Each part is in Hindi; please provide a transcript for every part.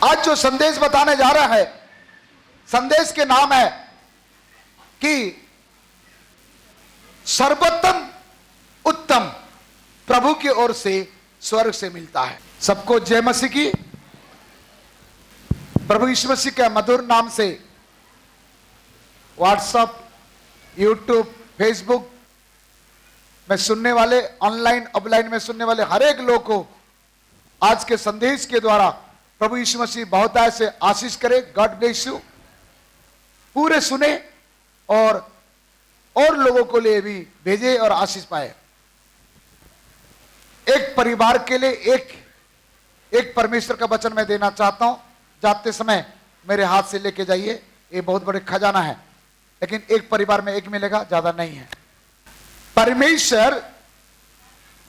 आज जो संदेश बताने जा रहा है, संदेश के नाम है कि सर्वोत्तम उत्तम प्रभु की ओर से स्वर्ग से मिलता है। सबको जय मसीह की। प्रभु यीशु मसीह के मधुर नाम से व्हाट्सएप, यूट्यूब, फेसबुक में सुनने वाले, ऑनलाइन ऑफलाइन में सुनने वाले हर एक लोग को आज के संदेश के द्वारा प्रभु यीशु मसीह बहुत से आशीष करे। God bless you. पूरे सुने और लोगों को लिए भी भेजे और आशीष पाए। एक परिवार के लिए एक परमेश्वर का वचन मैं देना चाहता हूं। जाते समय मेरे हाथ से लेके जाइए, ये बहुत बड़े खजाना है, लेकिन एक परिवार में एक मिलेगा, ज्यादा नहीं है। परमेश्वर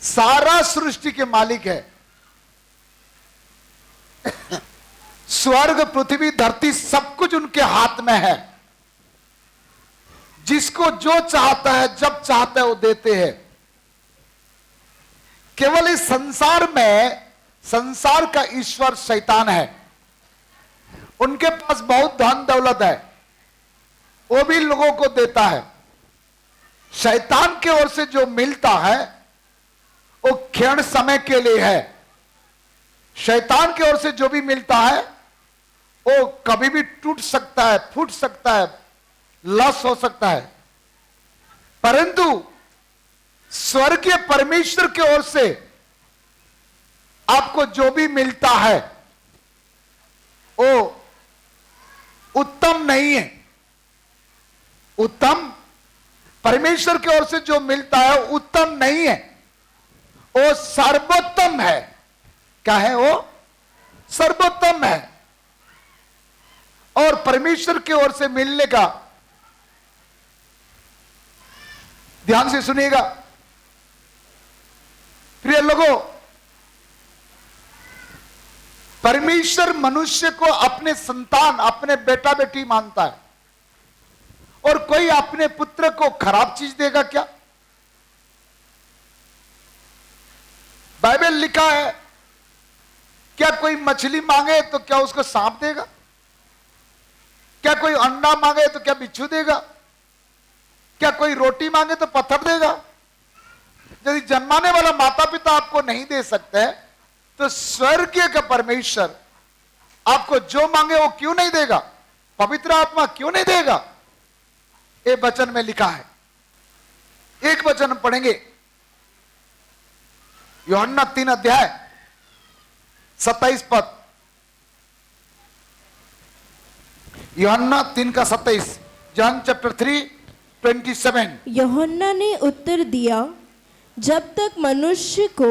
सारा सृष्टि के मालिक है। स्वर्ग, पृथ्वी, धरती सब कुछ उनके हाथ में है। जिसको जो चाहता है, जब चाहता है, वो देते हैं। केवल इस संसार में संसार का ईश्वर शैतान है। उनके पास बहुत धन दौलत है, वो भी लोगों को देता है। शैतान की ओर से जो मिलता है वो क्षण समय के लिए है। शैतान की ओर से जो भी मिलता है वो कभी भी टूट सकता है, फूट सकता है, लॉस हो सकता है। परंतु स्वर्गीय परमेश्वर की ओर से आपको जो भी मिलता है वो उत्तम नहीं है। उत्तम परमेश्वर की ओर से जो मिलता है उत्तम नहीं है, वो सर्वोत्तम है। क्या है? वो सर्वोत्तम है। और परमेश्वर की ओर से मिलने का, ध्यान से सुनिएगा प्रिय लोगों, परमेश्वर मनुष्य को अपने संतान, अपने बेटा बेटी मानता है। और कोई अपने पुत्र को खराब चीज देगा क्या? बाइबल लिखा है, क्या कोई मछली मांगे तो क्या उसको सांप देगा? क्या कोई अंडा मांगे तो क्या बिच्छू देगा? क्या कोई रोटी मांगे तो पत्थर देगा? यदि जन्माने वाला माता पिता आपको नहीं दे सकते हैं, तो स्वर्गीय का परमेश्वर आपको जो मांगे वो क्यों नहीं देगा? पवित्र आत्मा क्यों नहीं देगा? ये वचन में लिखा है। एक वचन हम पढ़ेंगे, यूहन्ना 3 अध्याय 27 पद। यूहन्ना 3 का 27। John chapter 3 27। यूहन्ना ने उत्तर दिया, जब तक मनुष्य को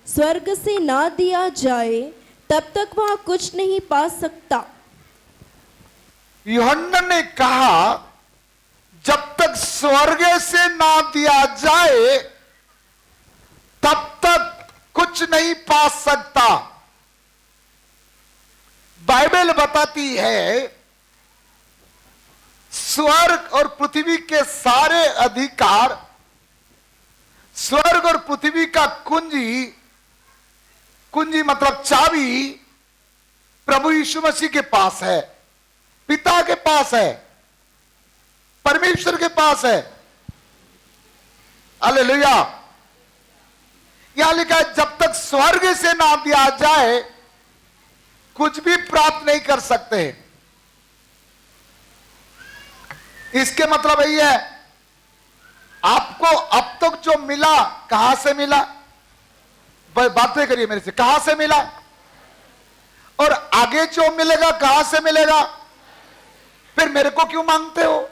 स्वर्ग से ना दिया जाए तब तक वह कुछ नहीं पा सकता। यूहन्ना ने कहा, जब तक स्वर्ग से ना दिया जाए तब तक कुछ नहीं पा सकता। बाइबल बताती है स्वर्ग और पृथ्वी के सारे अधिकार, स्वर्ग और पृथ्वी का कुंजी मतलब चाबी प्रभु यीशु मसीह के पास है, पिता के पास है, परमेश्वर के पास है। हालेलुया। यहां लिखा है, जब तक स्वर्ग से ना दिया जाए कुछ भी प्राप्त नहीं कर सकते। इसके मतलब यही है, आपको अब तक जो मिला कहां से मिला? बातें करिए मेरे से, कहां से मिला? और आगे जो मिलेगा कहां से मिलेगा? फिर मेरे को क्यों मांगते हो?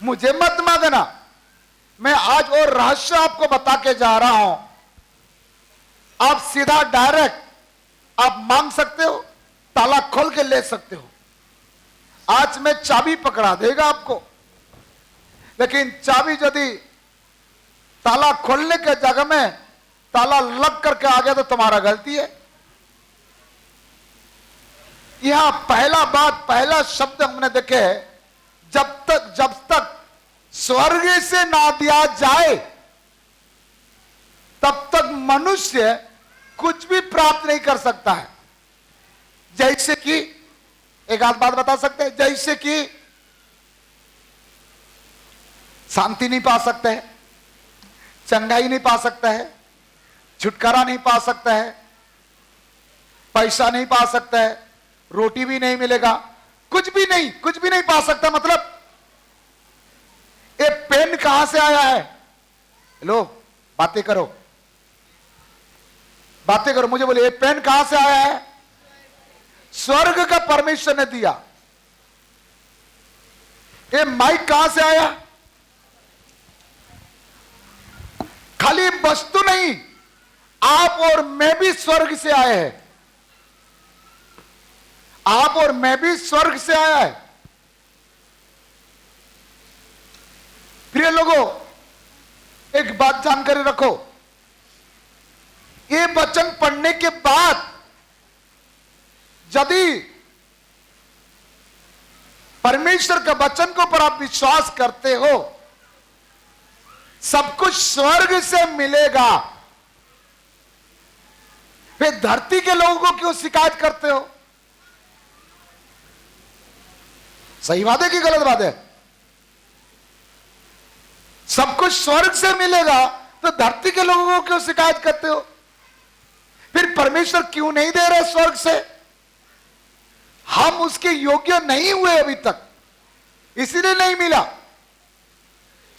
मुझे मत मांगना। मैं आज और रहस्य आपको बता के जा रहा हूं। आप सीधा डायरेक्ट आप मांग सकते हो, ताला खोल के ले सकते हो। आज मैं चाबी पकड़ा देगा आपको, लेकिन चाबी यदि ताला खोलने के जगह में ताला लग करके आ गया तो तुम्हारा गलती है। यहां पहला शब्द हमने देखे, जब तक स्वर्ग से ना दिया जाए तब तक मनुष्य कुछ भी प्राप्त नहीं कर सकता है। जैसे कि एक आध बात बता सकते हैं, जैसे कि शांति नहीं पा सकते हैं, चंगाई नहीं पा सकता है, छुटकारा नहीं पा सकता है, पैसा नहीं पा सकता है, रोटी भी नहीं मिलेगा, कुछ भी नहीं पा सकता। मतलब ये पेन कहां से आया है? लो बातें करो, मुझे बोलिए, ये पेन कहां से आया है? स्वर्ग का परमेश्वर ने दिया। ये माइक कहां से आया? खाली वस्तु नहीं, आप और मैं भी स्वर्ग से आए हैं। आप और मैं भी स्वर्ग से आया है। प्रिय लोगों, एक बात जानकारी रखो, ये वचन पढ़ने के बाद यदि परमेश्वर के वचन के ऊपर आप विश्वास करते हो, सब कुछ स्वर्ग से मिलेगा, फिर धरती के लोगों को क्यों शिकायत करते हो? सही बात है कि गलत बात है? सब कुछ स्वर्ग से मिलेगा तो धरती के लोगों को क्यों शिकायत करते हो? फिर परमेश्वर क्यों नहीं दे रहे स्वर्ग से? हम उसके योग्य नहीं हुए अभी तक, इसीलिए नहीं मिला।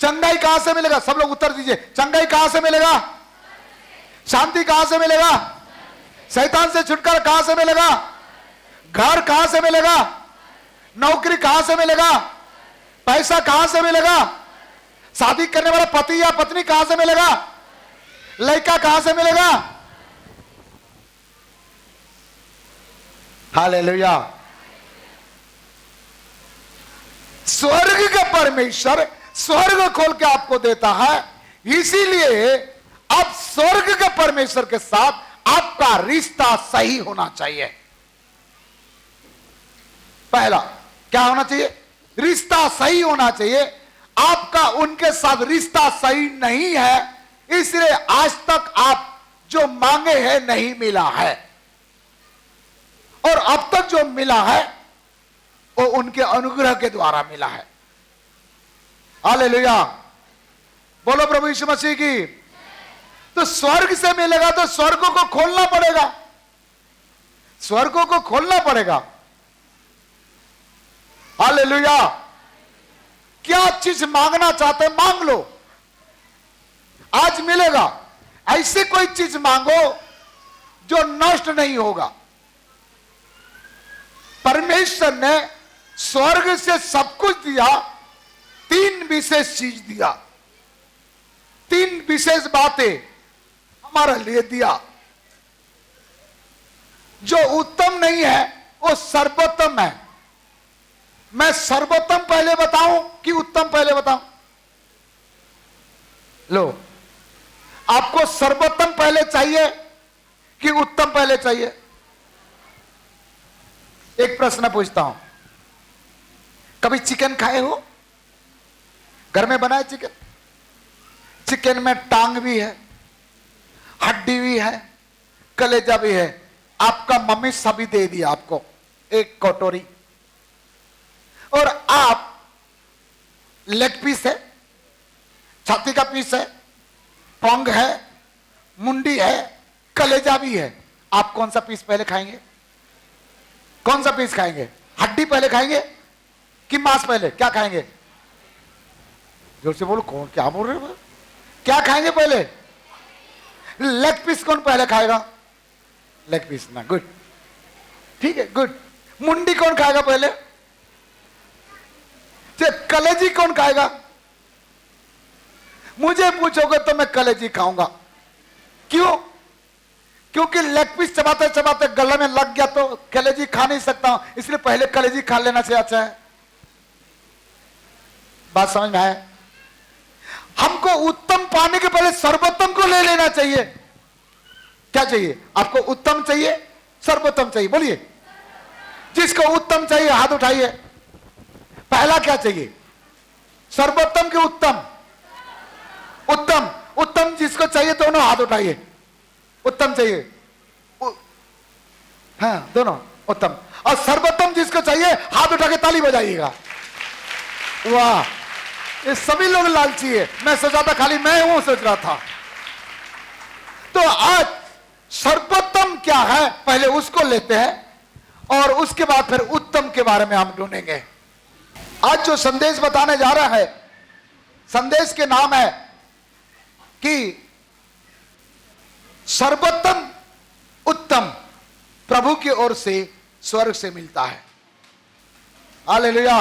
चंगाई कहां से मिलेगा? सब लोग उत्तर दीजिए। चंगाई कहां से मिलेगा? शांति कहां से मिलेगा? शैतान से छुटकारा कहां से मिलेगा? घर कहां से मिलेगा? नौकरी कहां से मिलेगा? पैसा कहां से मिलेगा? शादी करने वाला पति या पत्नी कहां से मिलेगा? लड़का कहां से मिलेगा? हालेलुया। स्वर्ग का परमेश्वर स्वर्ग खोल के आपको देता है, इसीलिए अब स्वर्ग के परमेश्वर के साथ आपका रिश्ता सही होना चाहिए। पहला क्या होना चाहिए? रिश्ता सही होना चाहिए। आपका उनके साथ रिश्ता सही नहीं है, इसलिए आज तक आप जो मांगे हैं नहीं मिला है, और अब तक जो मिला है वो उनके अनुग्रह के द्वारा मिला है। हालेलुया, बोलो प्रभु यीशु मसीह की। तो स्वर्ग से मिलेगा तो स्वर्गों को खोलना पड़ेगा, स्वर्गों को खोलना पड़ेगा। हालेलुया। क्या चीज मांगना चाहते मांग लो, आज मिलेगा। ऐसी कोई चीज मांगो जो नष्ट नहीं होगा। परमेश्वर ने स्वर्ग से सब कुछ दिया, तीन विशेष चीज दिया, तीन विशेष बातें हमारे लिए दिया। जो उत्तम नहीं है वो सर्वोत्तम है। मैं सर्वोत्तम पहले बताऊं कि उत्तम पहले बताऊं? लो, आपको सर्वोत्तम पहले चाहिए कि उत्तम पहले चाहिए? एक प्रश्न पूछता हूं, कभी चिकन खाए हो? घर में बनाए चिकन? चिकन में टांग भी है, हड्डी भी है, कलेजा भी है। आपका मम्मी सभी दे दिया आपको एक कटोरी, और आप लेग पीस है, छाती का पीस है, पंग है, मुंडी है, कलेजा भी है। आप कौन सा पीस पहले खाएंगे? कौन सा पीस खाएंगे? हड्डी पहले खाएंगे कि मांस पहले? क्या खाएंगे? जोर से बोलो, कौन क्या बोल रहे हो? क्या खाएंगे पहले? लेग पीस कौन पहले खाएगा? लेग पीस ना, गुड, ठीक है, गुड। मुंडी कौन खाएगा पहले? कलेजी कौन खाएगा? मुझे पूछोगे तो मैं कलेजी खाऊंगा। क्यों? क्योंकि लेग पीस चबाते चबाते गले में लग गया तो कलेजी खा नहीं सकता हूं, इसलिए पहले कलेजी खा लेना से अच्छा है। बात समझ में आए? हमको उत्तम पाने के पहले सर्वोत्तम को ले लेना चाहिए। क्या चाहिए आपको? उत्तम चाहिए, सर्वोत्तम चाहिए? बोलिए, जिसको उत्तम चाहिए हाथ उठाइए। पहला क्या चाहिए? सर्वोत्तम के उत्तम? उत्तम, उत्तम जिसको चाहिए दोनों हाथ उठाइए। उत्तम चाहिए? हाँ दोनों। उत्तम। और सर्वोत्तम जिसको चाहिए हाथ उठा के ताली बजाइएगा। वाह, ये सभी लोग लालची है। मैं सोचा था खाली मैं हूं, सोच रहा था। तो आज सर्वोत्तम क्या है पहले उसको लेते हैं और उसके बाद फिर उत्तम के बारे में हम ढूंढेंगे। आज जो संदेश बताने जा रहा है, संदेश के नाम है कि सर्वोत्तम उत्तम प्रभु की ओर से स्वर्ग से मिलता है। हालेलुया।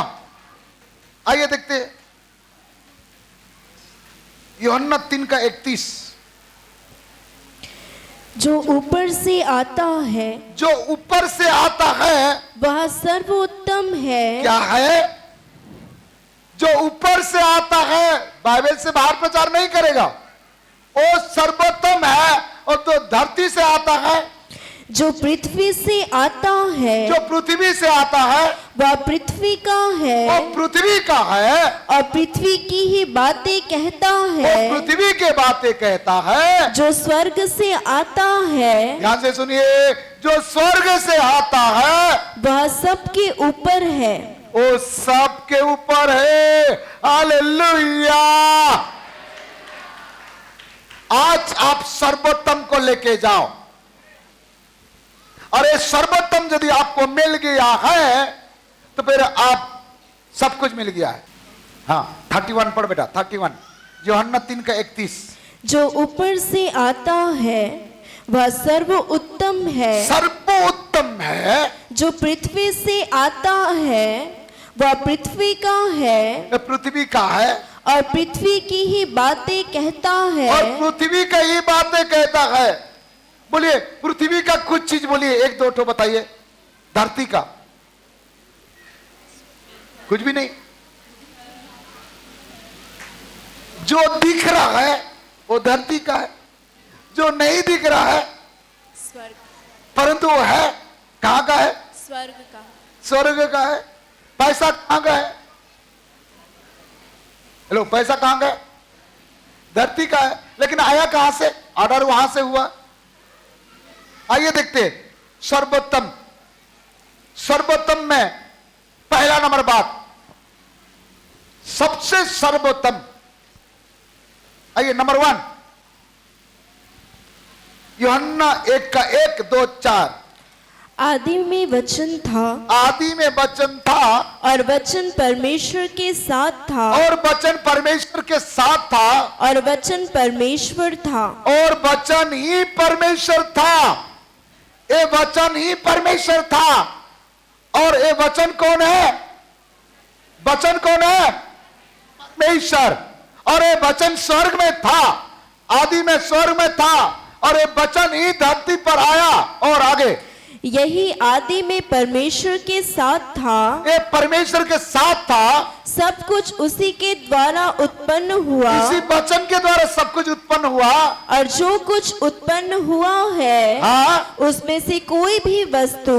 आइए देखते हैं यूहन्ना 3:31। जो ऊपर से आता है, जो ऊपर से आता है वह सर्वोत्तम है। क्या है? जो ऊपर से आता है, बाइबल से बाहर प्रचार नहीं करेगा, वो सर्वोत्तम है। और तो धरती से आता है, जो पृथ्वी से आता है, जो पृथ्वी से आता है, वह पृथ्वी का है वो पृथ्वी का है और पृथ्वी की ही बातें कहता वो है। पृथ्वी के बातें कहता है। जो स्वर्ग से आता है, ध्यान से सुनिए, जो स्वर्ग से आता है वह सबके ऊपर है। वो सबके ऊपर है। हालेलुया। आज आप सर्वोत्तम को लेके जाओ, और ये सर्वोत्तम यदि आपको मिल गया है तो फिर आप सब कुछ मिल गया है। हाँ, 31 पढ़ बेटा, 31 यूहन्ना 3:31। जो ऊपर से आता है वह सर्वोत्तम है। सर्वोत्तम है। जो पृथ्वी से आता है वह पृथ्वी का है ये पृथ्वी का है और पृथ्वी की ही बातें कहता है। और पृथ्वी का ही बातें कहता है। बोलिए पृथ्वी का कुछ चीज बोलिए, एक दो ठो बताइए। धरती का कुछ भी नहीं। जो दिख रहा है वो धरती का है, जो नहीं दिख रहा है स्वर्ग, परंतु वो है कहां का है? स्वर्ग का। स्वर्ग का है। पैसा कहां का है? हेलो, पैसा कहां का है? धरती का है। लेकिन आया कहां से? ऑर्डर वहां से हुआ। आइए देखते हैं सर्वोत्तम। सर्वोत्तम में पहला नंबर बात, सबसे सर्वोत्तम। आइए नंबर 1 यूहन्ना 1:1, 2, 4। आदि में वचन था आदि में वचन था और वचन परमेश्वर के साथ था और वचन परमेश्वर के साथ था और वचन परमेश्वर था। और वचन ही परमेश्वर था। ये वचन ही परमेश्वर था। और ये वचन कौन है? वचन कौन है? परमेश्वर। और ये वचन स्वर्ग में था, आदि में स्वर्ग में था, और ये वचन ही धरती पर आया। और आगे, यही आदि में परमेश्वर के साथ था। ये परमेश्वर के साथ था। सब कुछ उसी के द्वारा उत्पन्न हुआ इसी वचन के द्वारा सब कुछ उत्पन्न हुआ। और जो कुछ उत्पन्न हुआ है हाँ, उसमें से कोई भी वस्तु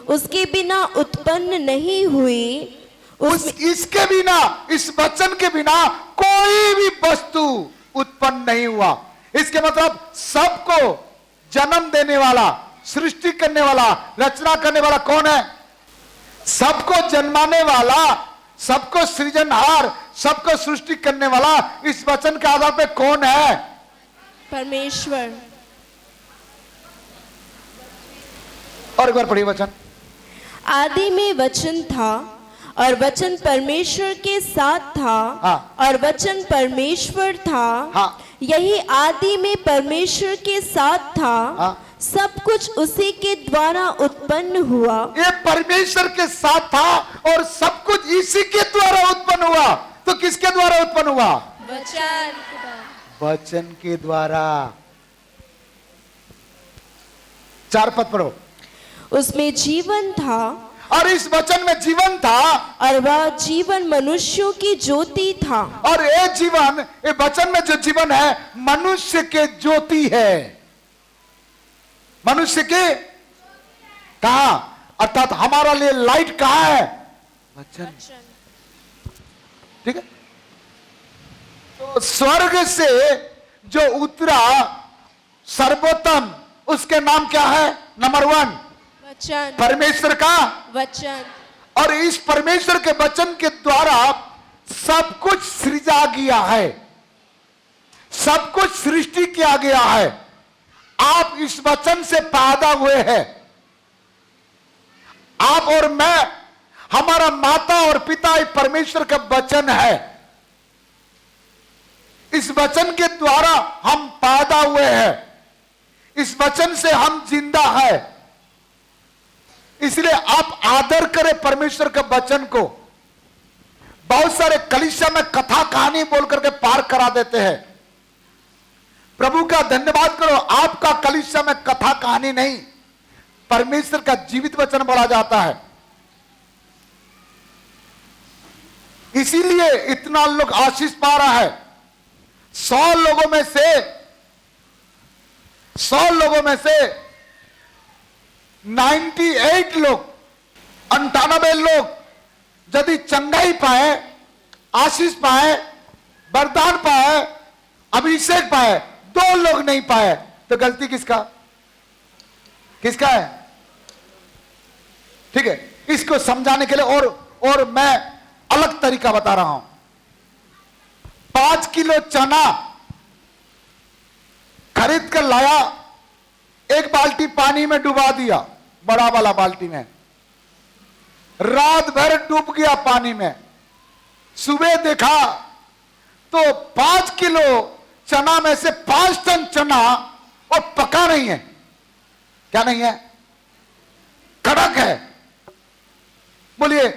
उसके बिना उत्पन्न नहीं हुई। इसके बिना, इस वचन के बिना कोई भी वस्तु उत्पन्न नहीं हुआ। इसके मतलब सबको जन्म देने वाला, सृष्टि करने वाला, रचना करने वाला कौन है? सबको जन्माने वाला, सबको सृजनहार, सबको सृष्टि करने वाला इस वचन के आधार पे कौन है? परमेश्वर। और एक बार पढ़िए वचन। आदि में वचन था और वचन परमेश्वर के साथ था हाँ। और वचन परमेश्वर था। हाँ। यही आदि में परमेश्वर के साथ था। हाँ। सब कुछ उसी के द्वारा उत्पन्न हुआ। ये परमेश्वर के साथ था और सब कुछ इसी के द्वारा उत्पन्न हुआ। तो किसके द्वारा उत्पन्न हुआ? वचन। वचन के द्वारा। 4 पद पढ़ो। उसमें जीवन था और इस वचन में जीवन था और वह जीवन मनुष्यों की ज्योति था। और ये जीवन, ये वचन में जो जीवन है मनुष्य के ज्योति है। मनुष्य के कहा, अर्थात हमारा लिए लाइट कहां है? वचन। ठीक है। तो स्वर्ग से जो उतरा सर्वोत्तम, उसके नाम क्या है? नंबर 1 वचन, परमेश्वर का वचन, और इस परमेश्वर के वचन के द्वारा सब कुछ सृजा गया है, सब कुछ सृष्टि किया गया है। आप इस वचन से पैदा हुए हैं। आप और मैं, हमारा माता और पिता एक परमेश्वर का वचन है। इस वचन के द्वारा हम पैदा हुए हैं, इस वचन से हम जिंदा है। इसलिए आप आदर करें परमेश्वर के वचन को। बहुत सारे कलीसिया में कथा कहानी बोल करके पार करा देते हैं। प्रभु का धन्यवाद करो, आपका कलीसिया में कथा कहानी नहीं, परमेश्वर का जीवित वचन बोला जाता है। इसीलिए इतना लोग आशीष पा रहा है। 100 लोगों में से 98 लोग, 98 लोग यदि चंगाई पाए, आशीष पाए, वरदान पाए, अभिषेक पाए, 2 लोग नहीं पाए, तो गलती किसका है? ठीक है, इसको समझाने के लिए और मैं अलग तरीका बता रहा हूं। 5 किलो चना खरीद कर लाया, 1 बाल्टी पानी में डुबा दिया, बड़ा वाला बाल्टी में, रात भर डूब गया पानी में। सुबह देखा तो 5 किलो चना में से 5 टन चना वो पका नहीं है। क्या नहीं है? कड़क है। बोलिए,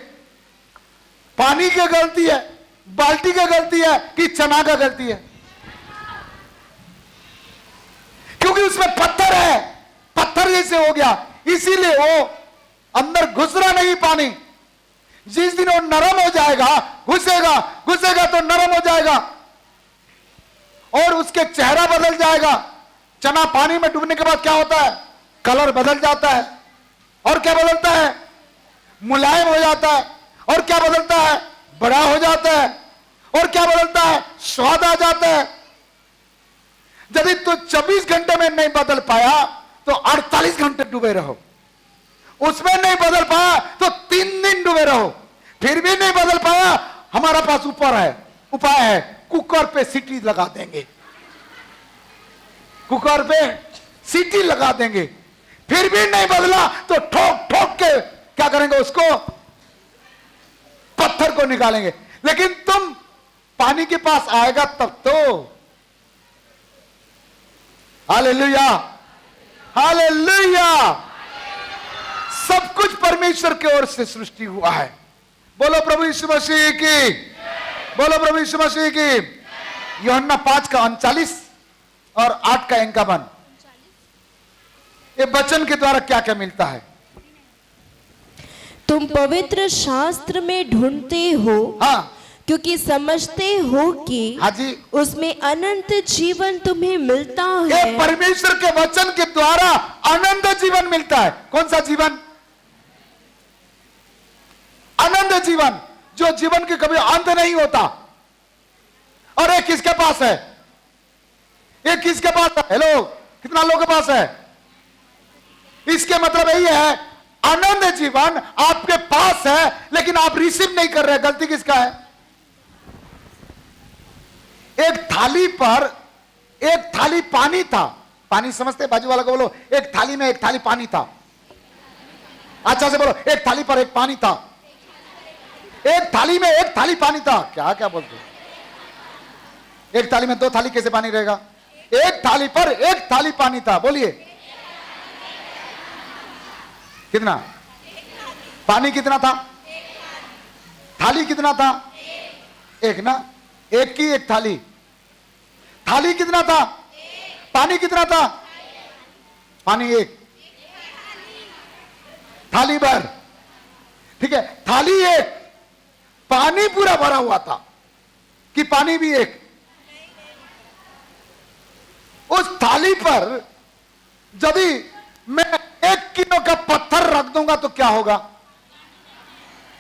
पानी की गलती है, बाल्टी की गलती है कि चना का गलती है? क्योंकि उसमें पत्थर है, पत्थर जैसे हो गया, इसीलिए वो अंदर घुस रहा नहीं पानी। जिस दिन वो नरम हो जाएगा, घुसेगा तो नरम हो जाएगा और उसके चेहरा बदल जाएगा। चना पानी में डूबने के बाद क्या होता है? कलर बदल जाता है। और क्या बदलता है? मुलायम हो जाता है। और क्या बदलता है? बड़ा हो जाता है। और क्या बदलता है? स्वाद आ जाता है। यदि तो 24 घंटे में नहीं बदल पाया तो 48 घंटे डूबे रहो। उसमें नहीं बदल पाया तो 3 दिन डूबे रहो। फिर भी नहीं बदल पाया, हमारा पास उपाय है, कुकर पे सीटी लगा देंगे। कुकर पे सीटी लगा देंगे। फिर भी नहीं बदला तो ठोक ठोक के क्या करेंगे? उसको, पत्थर को निकालेंगे। लेकिन तुम पानी के पास आएगा तब तो। Hallelujah, hallelujah. सब कुछ परमेश्वर की ओर से सृष्टि हुआ है। बोलो प्रभु यीशु मसीह की, बोलो प्रभु यीशु मसीह की। यूहन्ना 5 का 39 और 8 का 51, ये वचन के द्वारा क्या क्या मिलता है? तुम पवित्र शास्त्र में ढूंढते हो, हाँ, क्योंकि समझते हो कि हाँ जी, उसमें अनंत जीवन तुम्हें मिलता ये है। परमेश्वर के वचन के द्वारा अनंत जीवन मिलता है। कौन सा जीवन? अनंत जीवन, जो जीवन के कभी अंत नहीं होता। और ये किसके पास है? ये किसके पास है? हेलो, कितना लोगों के पास है? इसके मतलब यही है, अनंत जीवन आपके पास है, लेकिन आप रिसीव नहीं कर रहे। गलती किसका है? एक थाली पर एक थाली पानी था। पानी समझते? बाजू वाला को बोलो, एक थाली में एक थाली पानी था। अच्छा से बोलो, एक थाली पर एक पानी था। एक थाली में एक थाली पानी था। क्या क्या बोलते? एक थाली में 2 थाली कैसे पानी रहेगा? एक थाली पर एक थाली पानी था। बोलिए, कितना पानी? कितना था? थाली कितना था? एक ना, एक की एक थाली। थाली कितना था? पानी कितना था? पानी एक, थाली भर। ठीक है, थाली एक, पानी पूरा भरा हुआ था कि पानी भी एक? उस थाली पर यदि मैं 1 किलो का पत्थर रख दूंगा तो क्या होगा?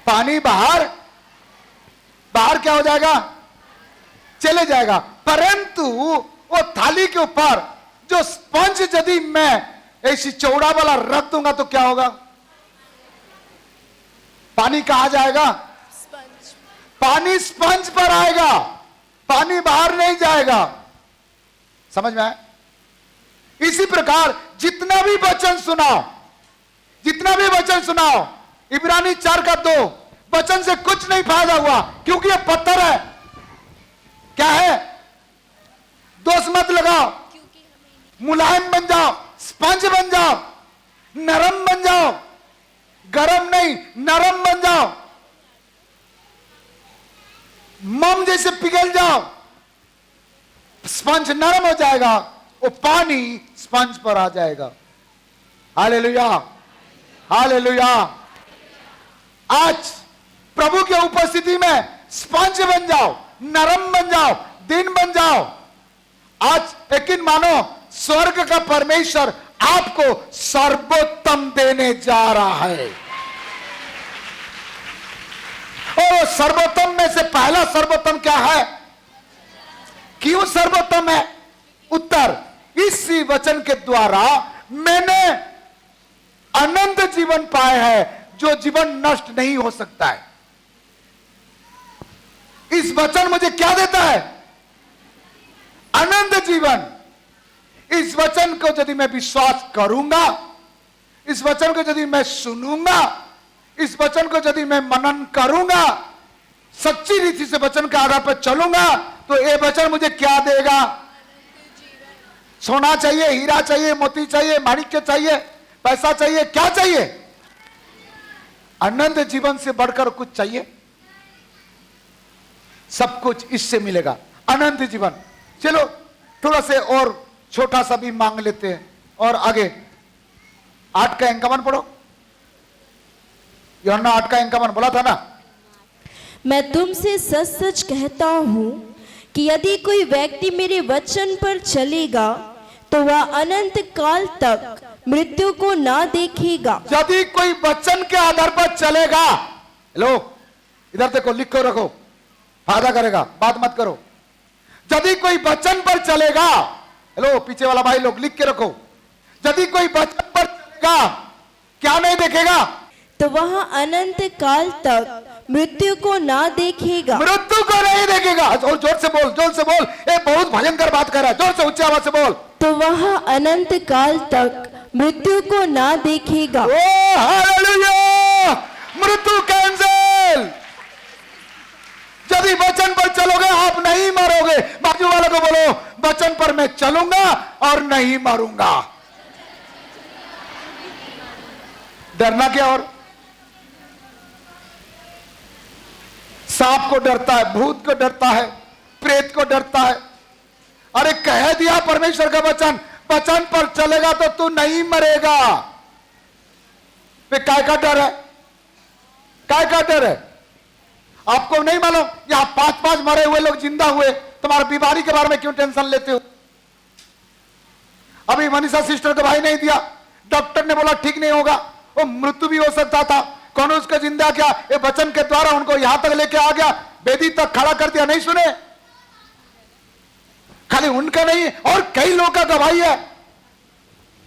पानी बाहर क्या हो जाएगा? चले जाएगा। परंतु वो थाली के ऊपर जो स्पंज यदि मैं ऐसी चौड़ा वाला रख दूंगा तो क्या होगा? पानी कहां जाएगा? पानी स्पंज पर आएगा, पानी बाहर नहीं जाएगा। समझ में आया? इसी प्रकार जितना भी वचन सुनाओ, जितना भी वचन सुनाओ, इब्रानी 4:2, वचन से कुछ नहीं फायदा हुआ, क्योंकि ये पत्थर है। क्या है? दोष मत लगाओ, मुलायम बन जाओ, स्पंज बन जाओ, नरम बन जाओ, गरम नहीं नरम बन जाओ, मोम जैसे पिघल जाओ, स्पंज नरम हो जाएगा, वो पानी स्पंज पर आ जाएगा। Hallelujah, hallelujah. आज प्रभु की उपस्थिति में स्पंज बन जाओ, नरम बन जाओ, दिन बन जाओ। आज यकीन मानो, स्वर्ग का परमेश्वर आपको सर्वोत्तम देने जा रहा है। और सर्वोत्तम में से पहला सर्वोत्तम क्या है? क्यों सर्वोत्तम है? उत्तर, इसी वचन के द्वारा मैंने अनंत जीवन पाया है, जो जीवन नष्ट नहीं हो सकता है। इस वचन मुझे क्या देता है? अनंत जीवन। इस वचन को यदि मैं विश्वास करूंगा, इस वचन को यदि मैं सुनूंगा, इस वचन को यदि मैं मनन करूंगा, सच्ची रीति से वचन के आधार पर चलूंगा, तो ये वचन मुझे क्या देगा? सोना चाहिए, हीरा चाहिए, मोती चाहिए, माणिक्य चाहिए, पैसा चाहिए, क्या चाहिए? अनंत जीवन से बढ़कर कुछ चाहिए? सब कुछ इससे मिलेगा, अनंत जीवन। चलो थोड़ा से और छोटा सा भी मांग लेते हैं, और आगे 8 का 51 पढ़ो। यूहन्ना 8 का 51 बोला था ना? मैं तुमसे सच सच कहता हूं कि यदि कोई व्यक्ति मेरे वचन पर चलेगा तो वह अनंत काल तक मृत्यु को ना देखेगा। यदि कोई वचन के आधार पर चलेगा, लो इधर देखो, लिख कर रखो, फायदा करेगा, बात मत करो। यदि कोई वचन पर चलेगा, हेलो पीछे वाला भाई लोग लिख के रखो, यदि कोई वचन पर चलेगा, क्या नहीं देखेगा? तो वह अनंत काल तक मृत्यु को ना देखेगा। मृत्यु को नहीं देखेगा। और जोर से बोल, जोर से बोल, ये बहुत भयंकर बात कर रहा है, जोर से ऊंची आवाज से बोल। तो वह अनंत काल तक मृत्यु को ना देखेगा। ओ हालेलुया! मृत्यु कैंसिल। यदि वचन पर चलोगे आप नहीं मरोगे। बाजू वाले को बोलो, वचन पर मैं चलूंगा और नहीं मरूंगा। डरना क्या? और सांप को डरता है, भूत को डरता है, प्रेत को डरता है। अरे कह दिया परमेश्वर का वचन, वचन पर चलेगा तो तू नहीं मरेगा। काय का डर है? काय का डर है? आपको नहीं मालूम यहां 5-5 मरे हुए लोग जिंदा हुए, तुम्हारी बीमारी के बारे में क्यों टेंशन लेते हो? अभी मनीषा सिस्टर को भाई नहीं दिया, डॉक्टर ने बोला ठीक नहीं होगा, वो मृत्यु भी हो सकता था, कौन उसका जिंदा किया? ये वचन के द्वारा उनको यहां तक लेके आ गया, वेदी तक खड़ा कर दिया। नहीं सुने? खाली उनका नहीं, और कई लोगों का गवाही है।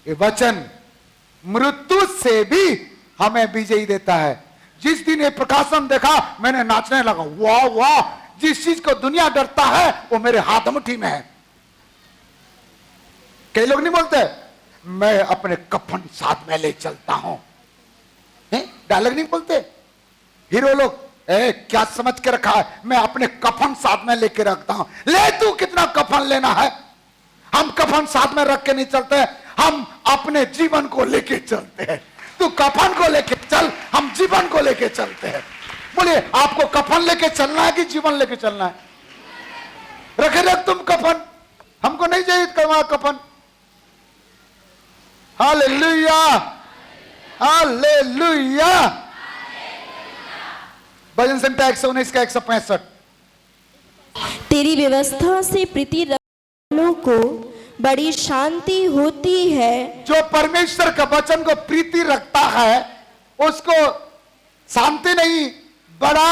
ये वचन मृत्यु से भी हमें विजयी देता है। जिस दिन ये प्रकाशन देखा, मैंने नाचने लगा, वाह वाह! जिस चीज को दुनिया डरता है वो मेरे हाथ मुट्ठी में है। कई लोग नहीं बोलते, मैं अपने कफन साथ में ले चलता हूं, डायलॉग नहीं बोलते हीरो लोग। क्या समझ के रखा है, मैं अपने कफन साथ में लेके रखता हूं। ले तू कितना कफन लेना है, हम कफन साथ में रख के नहीं चलते, हम अपने जीवन को लेके चलते हैं। तू कफन को लेके चल, हम जीवन को लेके चलते हैं। बोलिए, आपको कफन लेके चलना है कि जीवन लेके चलना है? रखे रख तुम कफन, हमको नहीं चाहिए कफन। Hallelujah, hallelujah. भजन संहिता 119 का 165। तेरी व्यवस्था से प्रीति रखने वालों को बड़ी शांति होती है। जो परमेश्वर का वचन को प्रीति रखता है उसको शांति नहीं, बड़ा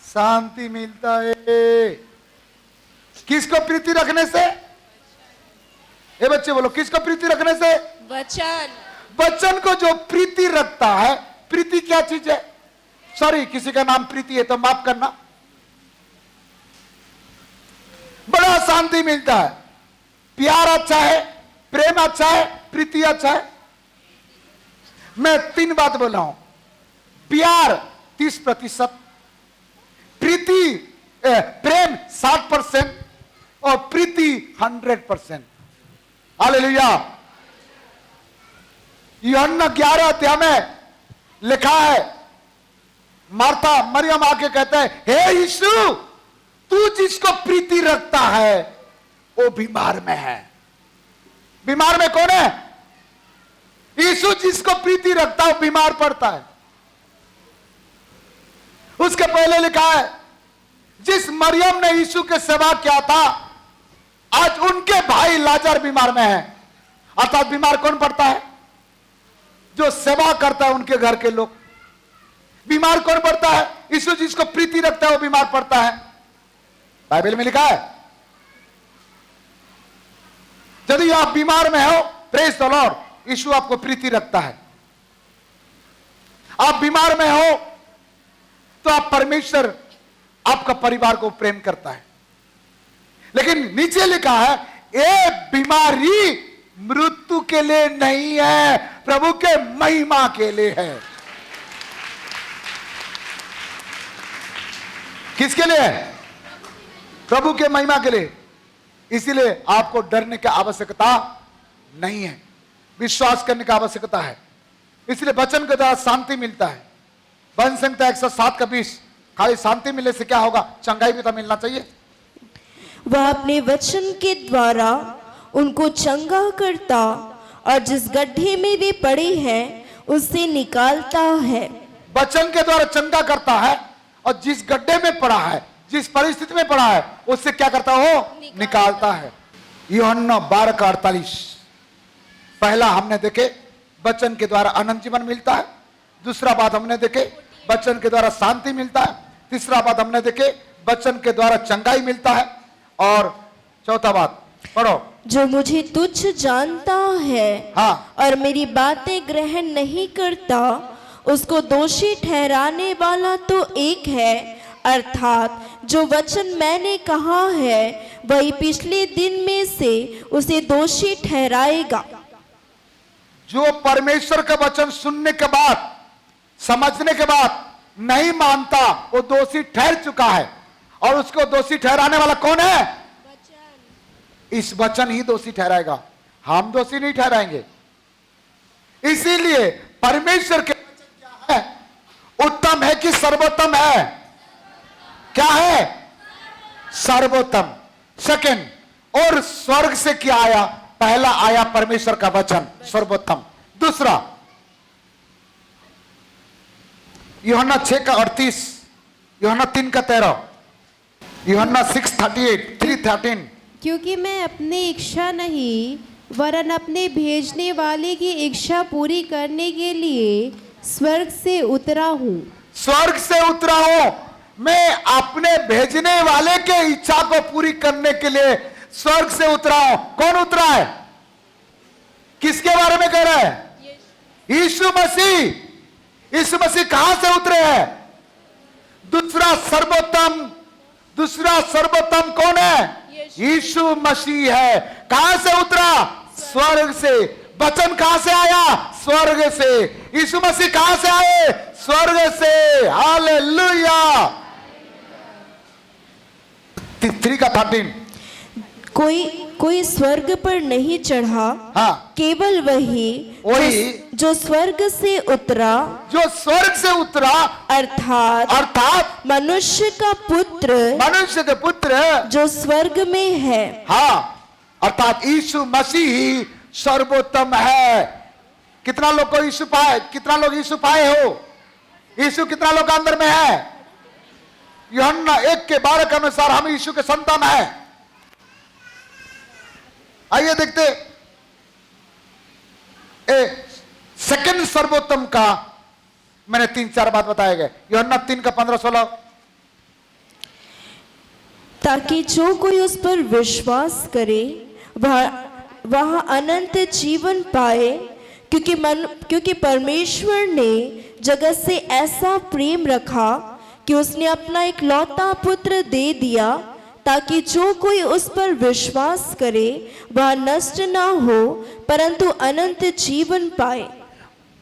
शांति मिलता है। किसको प्रीति रखने से? ये बच्चे बोलो, किसको प्रीति रखने से? वचन। वचन को जो प्रीति रखता है, प्रीति प्रीति क्या चीज है? सॉरी, किसी का नाम प्रीति है तो माफ करना। बड़ा शांति मिलता है, प्यार अच्छा है, प्रेम अच्छा है, प्रीति अच्छा है। मैं 3 बात बोला हूं, प्यार 30%, प्रीति प्रेम 60% और प्रीति 100%। हालेलुया। यूहन्ना 11 अध्याय में लिखा है, मार्था मरियम आके कहता है, हे यीशु, तू जिसको प्रीति रखता है वो बीमार में है। बीमार में कौन है? यीशु जिसको प्रीति रखता है वो बीमार पड़ता है। उसके पहले लिखा है, जिस मरियम ने यीशु के सेवा किया था, आज उनके भाई लाजर बीमार में है। अर्थात बीमार कौन पड़ता है? जो सेवा करता है उनके घर के लोग। बीमार कौन पड़ता है? यीशु जिसको प्रीति रखता है वो बीमार पड़ता है। बाइबल में लिखा है। यदि आप बीमार में हो, प्रेज द लॉर्ड, यीशु आपको प्रीति रखता है। आप बीमार में हो तो आप परमेश्वर आपका परिवार को प्रेम करता है। लेकिन नीचे लिखा है, ये बीमारी मृत्यु के लिए नहीं है, प्रभु के महिमा के लिए है। किसके लिए है? प्रभु के महिमा के लिए। इसीलिए आपको डरने की आवश्यकता नहीं है, विश्वास करने की आवश्यकता है। इसलिए वचन के द्वारा शांति मिलता है। वचन संहिता 107:20, खाली शांति मिलने से क्या होगा? चंगाई भी तो मिलना चाहिए। वह अपने वचन के द्वारा उनको चंगा करता और जिस गड्ढे में वे पड़े हैं उससे निकालता है। वचन के द्वारा चंगा करता है और जिस गड्ढे में पड़ा है, जिस परिस्थिति में पड़ा है, उससे क्या करता हो? निकालता है। यूहन्ना 12:48। पहला हमने देखे वचन के द्वारा अनंत जीवन मिलता है। दूसरा बात हमने देखे वचन के द्वारा शांति मिलता है। तीसरा बात हमने देखे वचन के द्वारा चंगाई मिलता है। और चौथा बात पढ़ो। जो मुझे तुच्छ जानता है हाँ। और मेरी बातें ग्रहण नहीं करता, उसको दोषी ठहराने वाला तो एक है, अर्थात जो वचन मैंने कहा है वही पिछले दिन में से उसे दोषी ठहराएगा। जो परमेश्वर का वचन सुनने के बाद, समझने के बाद नहीं मानता, वो दोषी ठहर चुका है। और उसको दोषी ठहराने वाला कौन है? इस वचन ही दोषी ठहराएगा, हम दोषी नहीं ठहराएंगे। इसीलिए परमेश्वर के वचन क्या है? उत्तम है कि सर्वोत्तम है? क्या है? सर्वोत्तम। सेकंड, और स्वर्ग से क्या आया? पहला आया परमेश्वर का वचन, सर्वोत्तम। दूसरा यूहन्ना 6:38, यूहन्ना 3:13, यूहन्ना 3:13। क्योंकि मैं अपनी इच्छा नहीं वरन अपने भेजने वाले की इच्छा पूरी करने के लिए स्वर्ग से उतरा हूँ। स्वर्ग से उतरा हूं, मैं अपने भेजने वाले के इच्छा को पूरी करने के लिए स्वर्ग से उतरा हूं। कौन उतरा है? किसके बारे में कह रहा है? यीशु मसीह। यीशु मसीह कहां से उतरे हैं? दूसरा सर्वोत्तम कौन है? यीशु मसीह है। कहां से उतरा? स्वर्ग से। वचन कहां से आया? स्वर्ग से। यीशु मसीह कहां से आए? स्वर्ग से। हालेलुया। 3:13। कोई स्वर्ग पर नहीं चढ़ा, हाँ। केवल वही जो स्वर्ग से उतरा, अर्थात मनुष्य का पुत्र जो स्वर्ग में है। हाँ, अर्थात यीशु मसीह ही सर्वोत्तम है। कितना लोग को यीशु पाए? कितना लोग यीशु पाए हो? यीशु कितना लोग अंदर में है? यूहन्ना 1:12 के अनुसार हम यीशु के संतान हैं। आइए देखते सेकंड सर्वोत्तम का मैंने 3-4 बात बताए गए। यूहन्ना 3:15-16। ताकि जो कोई उस पर विश्वास करे वह अनंत जीवन पाए, क्योंकि परमेश्वर ने जगत से ऐसा प्रेम रखा कि उसने अपना इकलौता पुत्र दे दिया, ताकि जो कोई उस पर विश्वास करे वह नष्ट ना हो परंतु अनंत जीवन पाए।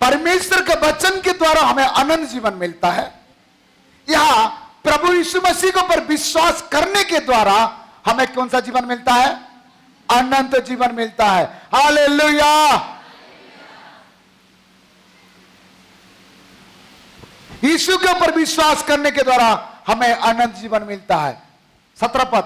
परमेश्वर के वचन के द्वारा हमें अनंत जीवन मिलता है। यहां प्रभु यीशु मसीह के ऊपर विश्वास करने के द्वारा हमें कौन सा जीवन मिलता है? अनंत जीवन मिलता है। हालेलुया। यीशु के ऊपर विश्वास करने के द्वारा हमें अनंत जीवन मिलता है। 17 पद,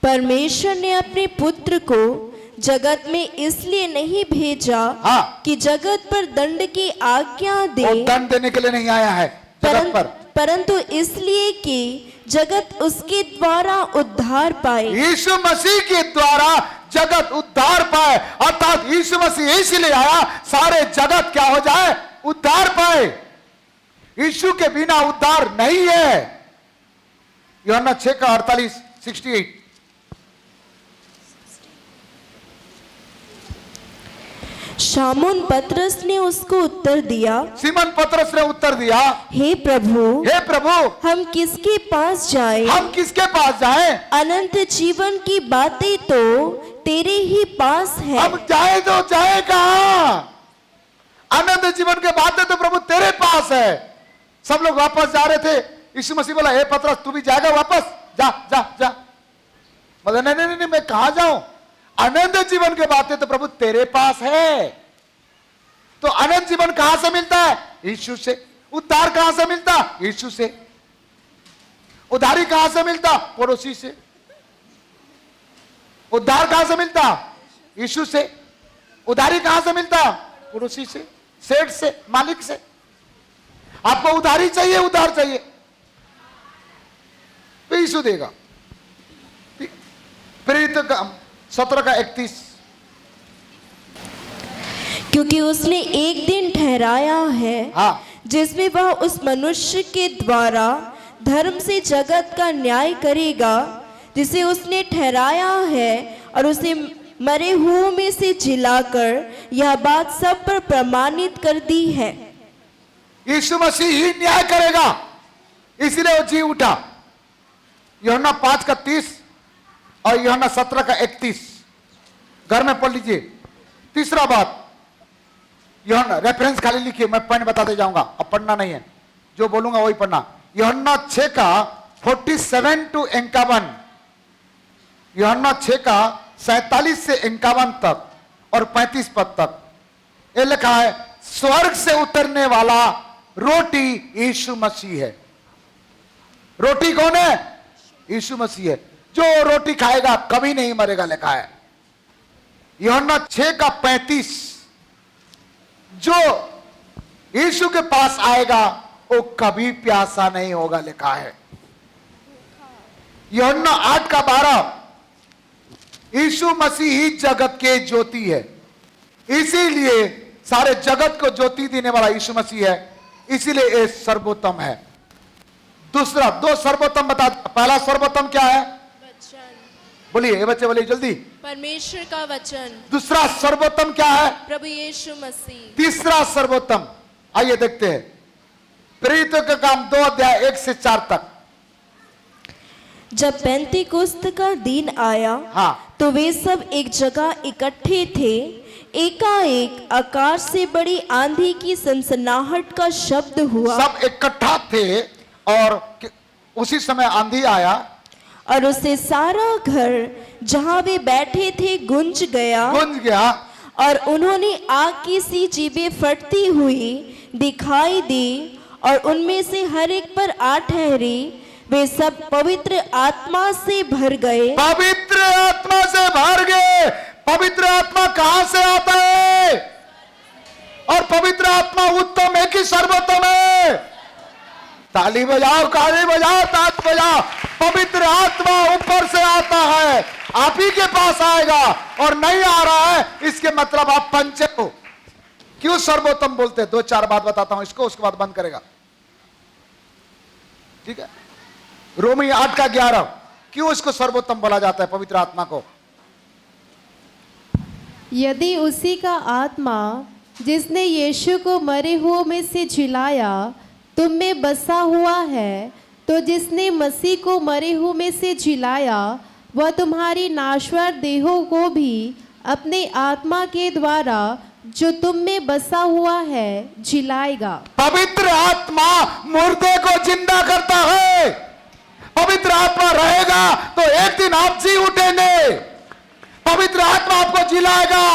परमेश्वर ने अपने पुत्र को जगत में इसलिए नहीं भेजा हाँ। कि जगत पर दंड की आज्ञा दे, वो दंड देने के लिए नहीं आया है जगत पर, परंतु इसलिए कि जगत उसके द्वारा उद्धार पाए। यीशु मसीह के द्वारा जगत उद्धार पाए, अर्थात यीशु मसीह इसलिए आया सारे जगत क्या हो जाए? उद्धार पाए। यीशु के बिना उद्धार नहीं है। यूहन्ना 6:48-68, शामोन पतरस ने उसको उत्तर दिया, सीमन पतरस ने उत्तर दिया, हे प्रभु, हे प्रभु, हम किसके पास जाएं? हम किसके पास जाएं? अनंत जीवन की बातें तो तेरे ही पास है। हम जाए तो जाए कहां? अनंत जीवन के बातें तो प्रभु तेरे पास है। सब लोग वापस जा रहे थे। यीशु मसीह बोला, हे पतरस, तू भी जाएगा वापस? जा जा जा। बोला, नहीं नहीं नहीं, मैं कहां जाऊं? अनंत जीवन के बातें तो प्रभु तेरे पास है। तो अनंत जीवन कहां से मिलता है? यीशु से। उद्धार कहां से मिलता? यीशु से। उद्धारी कहां से मिलता? पड़ोसी से। उद्धार कहां से मिलता? यीशु से। उधारी कहां से मिलता? पड़ोसी से, सेठ से, मालिक से। आपको उधारी चाहिए, उधार चाहिए तो यीशु देगा। प्रेरित 17:31, क्योंकि उसने एक दिन ठहराया है हाँ। जिसमें वह उस मनुष्य के द्वारा धर्म से जगत का न्याय करेगा जिसे उसने ठहराया है, और उसे मरे हुओं में से जिलाकर यह बात सब पर प्रमाणित कर दी है। यीशु मसीह ही न्याय करेगा, इसलिए वो जी उठा। यूहन्ना 5:30 और यूहन्ना 17:31 घर में पढ़ लीजिए। तीसरा बात, यूहन्ना रेफरेंस खाली लिखिए, मैं पॉइंट बताते जाऊंगा, अब पढ़ना नहीं है, जो बोलूंगा वही पढ़ना। यूहन्ना 6:47-51, यूहन्ना 6:47 से 51 तक और 35 पद तक ये लिखा है, स्वर्ग से उतरने वाला रोटी यीशु मसीह है। रोटी कौन है? यीशु मसीह है। जो रोटी खाएगा कभी नहीं मरेगा, लिखा है। यूहन्ना 6:35, जो यीशु के पास आएगा वो कभी प्यासा नहीं होगा, लिखा है। यूहन्ना 8:12, यीशु मसीह ही जगत के ज्योति है, इसीलिए सारे जगत को ज्योति देने वाला यीशु मसीह है, इसीलिए ये सर्वोत्तम है। दूसरा, दो सर्वोत्तम बता। पहला सर्वोत्तम क्या है? वचन, बोलिए, ये बच्चे बोलिए जल्दी। परमेश्वर का वचन। दूसरा सर्वोत्तम क्या है? प्रभु यीशु मसीह। तीसरा सर्वोत्तम, आइए देखते हैं। प्रेरितों का काम 2:1-4 तक। जब पेंतीकोस्त का दिन आया हाँ। तो वे सब एक जगह इकट्ठे थे। एकाएक आकाश से बड़ी आंधी की सनसनाहट का शब्द हुआ, सब इकट्ठा थे और उसी समय आंधी आया और उससे सारा घर जहां वे बैठे थे गूंज गया, और उन्होंने आग की सी जीभें फटती हुई दिखाई दी, और उनमें से हर एक पर आ ठहरी। वे सब पवित्र आत्मा से भर गए। पवित्र आत्मा से भर गए। पवित्र आत्मा कहां से आता है? और पवित्र आत्मा उत्तम है कि सर्वोत्तम है? ताली बजाओ, ताली बजाओ, ताली बजाओ। पवित्र आत्मा ऊपर से आता है, आप ही के पास आएगा, और नहीं आ रहा है इसके मतलब आप पंचे हो। क्यों सर्वोत्तम बोलते हैं? 2-4 बात बताता हूं इसको, उसके बाद बंद करेगा, ठीक है। रोमी 8:11, क्यों इसको सर्वोत्तम बोला जाता है पवित्र आत्मा को? यदि उसी का आत्मा जिसने यीशु को मरे हुओं में से जिलाया तुम में बसा हुआ है, तो जिसने मसीह को मरे हुओं में से जिलाया वह तुम्हारी नाश्वर देहों को भी अपने आत्मा के द्वारा जो तुम में बसा हुआ है जिलाएगा। पवित्र आत्मा मुर्दे को जिंदा करता है। पवित्र आत्मा रहेगा तो एक दिन आप जी उठेंगे। पवित्र आत्मा आपको जिलाएगा।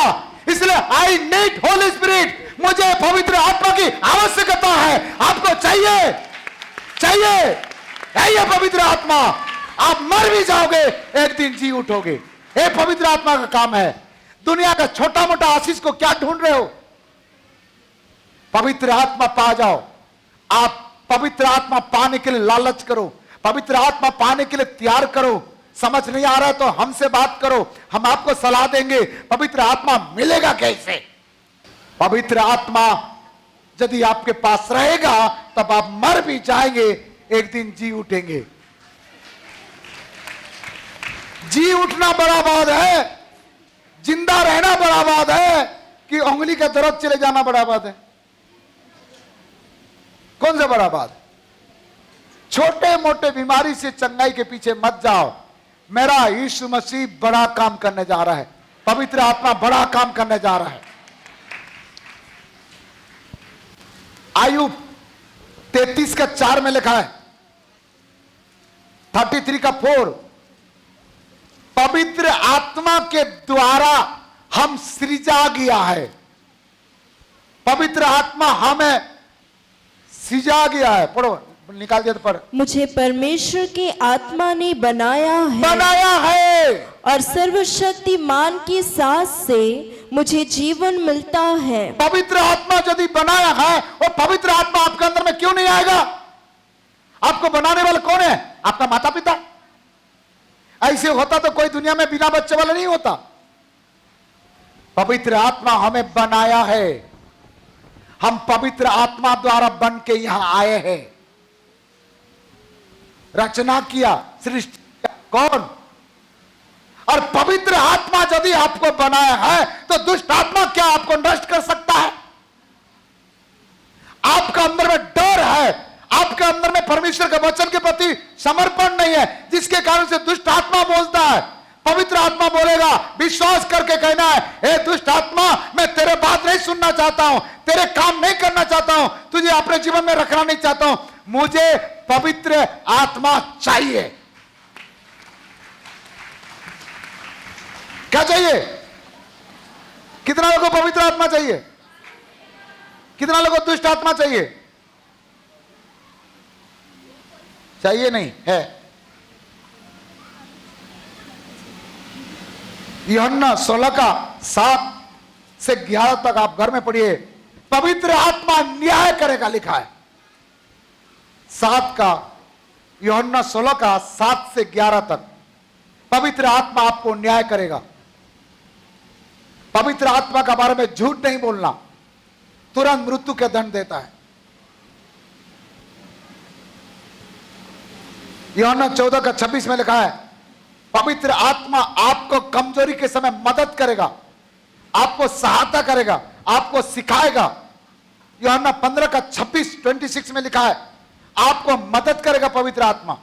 इसलिए आई नीड होली स्पिरिट, मुझे पवित्र आत्मा की आवश्यकता है। आपको चाहिए, चाहिए है ये पवित्र आत्मा। आप मर भी जाओगे, एक दिन जी उठोगे। ये पवित्र आत्मा का काम है। दुनिया का छोटा मोटा आशीष को क्या ढूंढ रहे हो? पवित्र आत्मा पा जाओ। आप पवित्र आत्मा पाने के लिए लालच करो, पवित्र आत्मा पाने के लिए तैयार करो। समझ नहीं आ रहा है तो हमसे बात करो, हम आपको सलाह देंगे। पवित्र आत्मा मिलेगा कैसे? पवित्र आत्मा यदि आपके पास रहेगा तब आप मर भी जाएंगे, एक दिन जी उठेंगे। जी उठना बड़ा बात है, जिंदा रहना बड़ा बात है कि उंगली का दर्द चले जाना बड़ा बात है। कौन सा बड़ा बात? छोटे मोटे बीमारी से चंगाई के पीछे मत जाओ। मेरा यीशु मसीह बड़ा काम करने जा रहा है, पवित्र आत्मा बड़ा काम करने जा रहा है। आयु 33:4 में लिखा है, 33:4, पवित्र आत्मा के द्वारा हम सृजा गया है। पवित्र आत्मा हमें सृजा गया है। पढ़ो, निकाल दिया तो पढ़। मुझे परमेश्वर की आत्मा ने बनाया है और सर्वशक्तिमान की सांस से मुझे जीवन मिलता है। पवित्र आत्मा यदि बनाया है और पवित्र आत्मा आपके अंदर में क्यों नहीं आएगा? आपको बनाने वाला कौन है? आपका माता पिता। ऐसे होता तो कोई दुनिया में बिना बच्चे वाला नहीं होता। पवित्र आत्मा हमें बनाया है, हम पवित्र आत्मा द्वारा बन के यहां आए हैं। रचना किया, सृष्टि किया कौन? और पवित्र आत्मा यदि आपको बनाया है तो दुष्ट आत्मा क्या आपको नष्ट कर सकता है? आपका अंदर में डर है, आपके अंदर में परमेश्वर के वचन के प्रति समर्पण नहीं है, जिसके कारण से दुष्ट आत्मा बोलता है। पवित्र आत्मा बोलेगा, विश्वास करके कहना है, हे दुष्ट आत्मा, मैं तेरे बात नहीं सुनना चाहता हूं, तेरे काम नहीं करना चाहता हूं, तुझे अपने जीवन में रखना नहीं चाहता हूं, मुझे पवित्र आत्मा चाहिए। क्या चाहिए? कितना लोगों को पवित्र आत्मा चाहिए? कितना लोगों को दुष्ट आत्मा चाहिए? चाहिए नहीं है। यूहन्ना 16:7 से 11 तक आप घर में पढ़िए। पवित्र आत्मा न्याय करेगा लिखा है। यूहन्ना 16:7 से 11 तक पवित्र आत्मा आपको न्याय करेगा। पवित्र आत्मा के बारे में झूठ नहीं बोलना, तुरंत मृत्यु के दंड देता है। यूहन्ना 14:26 में लिखा है, पवित्र आत्मा आपको कमजोरी के समय मदद करेगा, आपको सहायता करेगा, आपको सिखाएगा। यूहन्ना 15:26 में लिखा है, आपको मदद करेगा पवित्र आत्मा।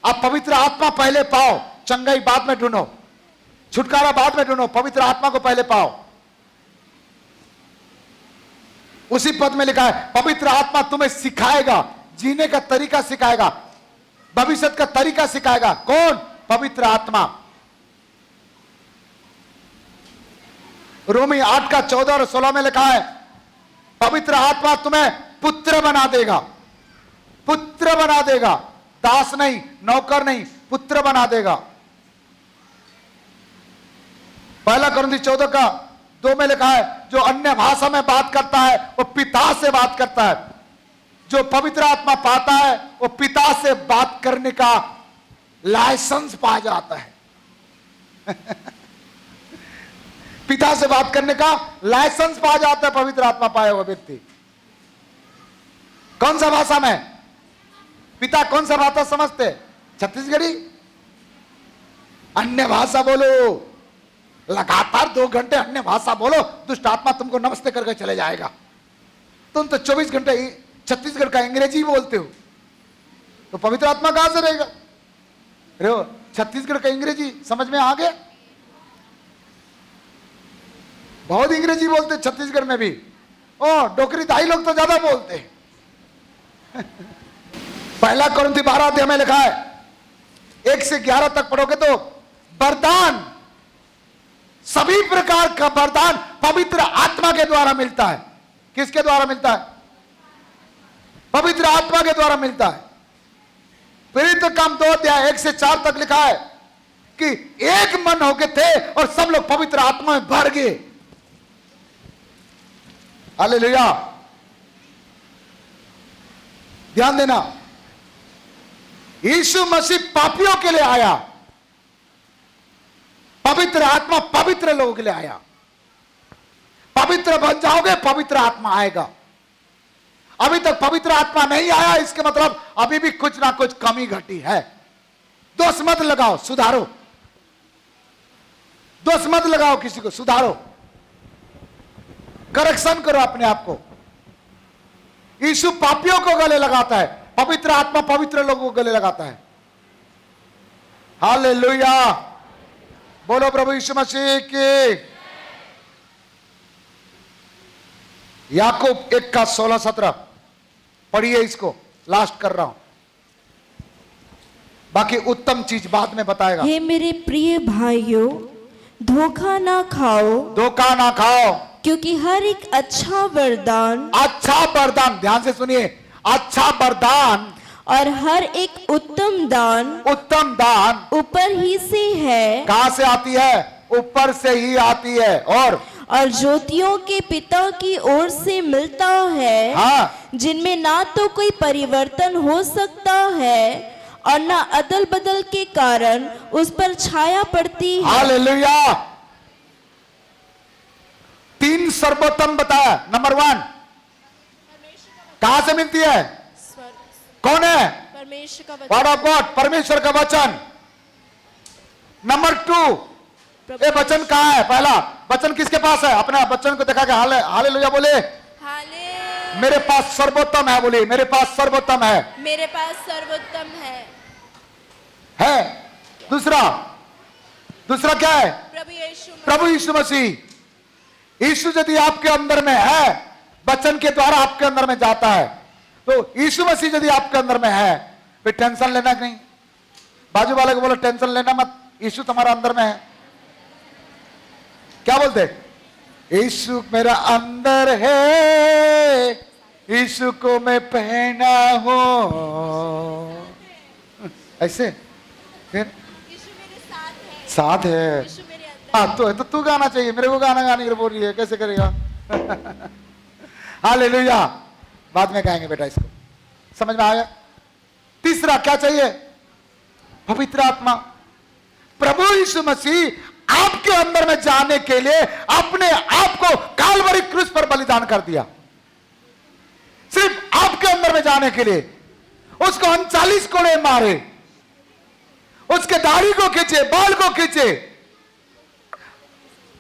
आप पवित्र आत्मा पहले पाओ, चंगाई बाद में ढूंढो, छुटकारा बाद में ढूंढो, पवित्र आत्मा को पहले पाओ। उसी पद में लिखा है, पवित्र आत्मा तुम्हें सिखाएगा, जीने का तरीका सिखाएगा, भविष्य का तरीका सिखाएगा। कौन? पवित्र आत्मा। रोमी 8:14 और 16 में लिखा है, पवित्र आत्मा तुम्हें पुत्र बना देगा, पुत्र बना देगा, दास नहीं, नौकर नहीं, पुत्र बना देगा। 1 कुरिन्थी 14:2 में लिखा है, जो अन्य भाषा में बात करता है वो पिता से बात करता है। जो पवित्र आत्मा पाता है वो पिता से बात करने का लाइसेंस पा जाता है। पिता से बात करने का लाइसेंस पा जाता है पवित्र आत्मा पाया हुआ व्यक्ति। कौन सा भाषा में? पिता कौन सा भाषा समझते? छत्तीसगढ़ी? अन्य भाषा बोलो, लगातार 2 घंटे अन्य भाषा बोलो, दुष्ट आत्मा तुमको नमस्ते करके चले जाएगा। तुम तो 24 घंटे छत्तीसगढ़ का अंग्रेजी बोलते हो, तो पवित्र आत्मा कहां से रहेगा? रे छत्तीसगढ़ का अंग्रेजी समझ में आ गया? बहुत अंग्रेजी बोलते छत्तीसगढ़ में भी। ओ डोकरी दाई लोग तो ज्यादा बोलते हैं। पहला कोरिन्थी 12 अध्याय में लिखा है 1 से 11 तक पढ़ोगे तो वरदान, सभी प्रकार का वरदान पवित्र आत्मा के द्वारा मिलता है। किसके द्वारा मिलता है? पवित्र आत्मा के द्वारा मिलता है। प्रेरित काम 2 अध्याय 1 से 4 तक लिखा है कि एक मन होके थे और सब लोग पवित्र आत्मा में भर गए। हालेलुया। ध्यान देना, यीशु मसीह पापियों के लिए आया, पवित्र आत्मा पवित्र लोगों के लिए आया। पवित्र बन जाओगे, पवित्र आत्मा आएगा। अभी तक पवित्र आत्मा नहीं आया, इसके मतलब अभी भी कुछ ना कुछ कमी घटी है। दोष मत लगाओ, सुधारो। दोष मत लगाओ, किसी को सुधारो, करेक्शन करो अपने आप को। यीशु पापियों को गले लगाता है, पवित्र आत्मा पवित्र लोगों को गले लगाता है। हालेलुया, बोलो प्रभु यीशु मसीह की। याकूब 1 का 16-17 पढ़िए, इसको लास्ट कर रहा हूं, बाकी उत्तम चीज बाद में बताएगा। हे मेरे प्रिय भाइयों, धोखा ना खाओ, धोखा ना खाओ, क्योंकि हर एक अच्छा वरदान, अच्छा वरदान, ध्यान से सुनिए, अच्छा वरदान और हर एक उत्तम दान, उत्तम दान ऊपर ही से है। कहां से आती है? ऊपर से ही आती है, और ज्योतियों के पिता की ओर से मिलता है। हाँ, जिनमें ना तो कोई परिवर्तन हो सकता है और ना अदल बदल के कारण उस पर छाया पड़ती है। हालेलुया। 3 सर्वोत्तम बताया। नंबर 1 कहां से मिलती है? कौन है? परमेश्वर का वर्ड ऑफ गॉड, परमेश्वर का वचन। नंबर 2, ये वचन कहां है? पहला वचन किसके पास है? अपना वचन को दिखा के हालेलुया बोले। हाले मेरे पास सर्वोत्तम है, बोली मेरे पास सर्वोत्तम है। मेरे पास सर्वोत्तम है। दूसरा क्या है? प्रभु यीशु मसीह। यीशु यदि आपके अंदर में है, वचन के द्वारा आपके अंदर में जाता है, तो यीशु मसीह यदि आपके अंदर में है, फिर टेंशन लेना नहीं। बाजू वाले को बोलो टेंशन लेना मत, यीशु तुम्हारा अंदर में है। क्या बोलते? यीशु मेरा अंदर है, यीशु को मैं पहना हूं। ऐसे फिर साथ है। हाँ, तो तू गाना चाहिए, मेरे को गाना गाने के लिए बोल रही है, कैसे करेगा? हालेलुया। बाद में गाएंगे बेटा, इसको समझ में आया? तीसरा क्या चाहिए? पवित्र आत्मा। प्रभु यीशु मसीह आपके अंदर में जाने के लिए अपने आप को काल्वरी क्रूस पर बलिदान कर दिया। सिर्फ आपके अंदर में जाने के लिए उसको 39 कोड़े मारे, उसके दाढ़ी को खींचे, बाल को खींचे,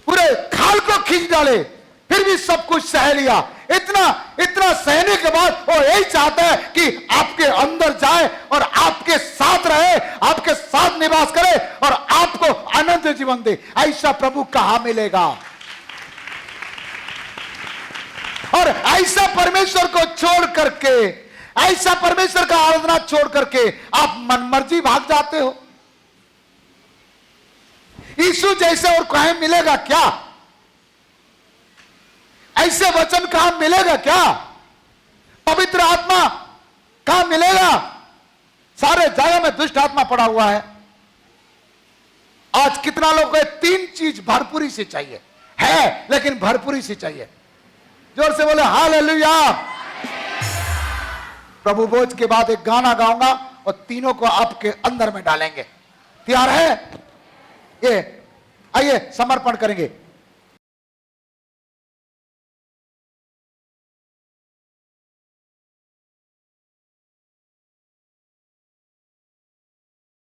पूरे खाल को खींच डाले, फिर भी सब कुछ सह लिया। इतना सहने के बाद वो यही चाहता है कि आपके अंदर जाए और आपके साथ रहे, आपके साथ निवास करे और आपको अनंत जीवन दे। ऐसा प्रभु कहां मिलेगा? और ऐसा परमेश्वर को छोड़ करके, ऐसा परमेश्वर का आराधना छोड़ करके आप मनमर्जी भाग जाते हो। यीशु जैसे और कहीं मिलेगा क्या? ऐसे वचन कहां मिलेगा क्या? पवित्र आत्मा कहां मिलेगा? सारे जगह में दुष्ट आत्मा पड़ा हुआ है। आज कितना लोग को 3 चीज भरपूरी से चाहिए है, लेकिन भरपूरी से चाहिए। जोर से बोले हालेलुया। प्रभु भोज के बाद एक गाना गाऊंगा और तीनों को आपके अंदर में डालेंगे। तैयार है? ये आइए समर्पण करेंगे।